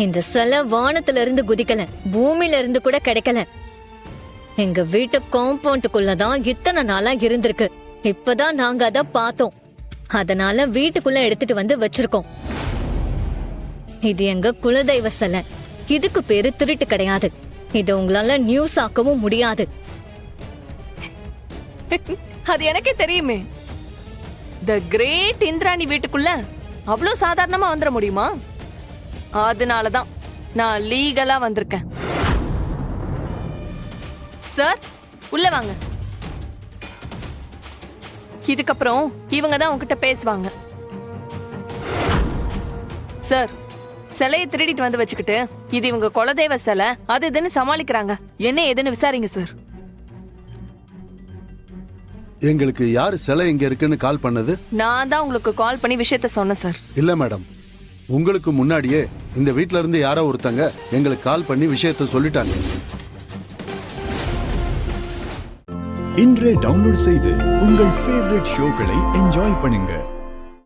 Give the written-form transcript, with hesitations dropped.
இந்த சிலை வானத்துல இருந்து குதிக்கல, பூமியில இருந்து கூட கிடைக்கல. எங்க வீட்டு காம்பவுண்டுக்குள்ளதான் இத்தனை நாளா இருந்திருக்கு. இப்பதான் நாங்க அத பார்த்தோம். அதனால வீட்டுக்குள்ள எடுத்துட்டு வந்து வச்சிருக்கோம். இது எங்க குலதெய்வ சிலை. இதுக்கு பேரு திருட்டு கிடையாது. இது உங்களால நியூஸ் ஆக்கவும் முடியாது. அது எனக்கே தெரியுமே. தி கிரேட் இந்திராணி வீட்டுக்குள்ள அவ்வளவு சாதாரணமா வந்துட முடியுமா? அதனாலதான் நான் லீகலா வந்திருக்கேன். சார், உள்ள வாங்க. இதுக்கப்புறம் இவங்க தான் உங்ககிட்ட பேசுவாங்க. சார், சிலையை திருடிட்டு வந்து வச்சுக்கிட்டு இது இவங்க குலதெய்வ சிலை அது இதுன்னு சமாளிக்கிறாங்க. என்ன ஏதுன்னு விசாரிங்க சார். எங்களுக்கு யாரு சிலை எங்க இருக்குன்னு கால் பண்ணது? நான் தான் உங்களுக்கு கால் பண்ணி விஷயத்த சொன்னேன் சார். இல்ல மேடம், உங்களுக்கு முன்னாடியே இந்த வீட்ல இருந்து யாரோ ஒருத்தங்க எங்களுக்கு கால் பண்ணி விஷயத்த சொல்லிட்டாங்க. இன்றே டவுன்லோட் செய்து உங்கள் ஃபேவரட் ஷோக்களை என்ஜாய் பண்ணுங்க.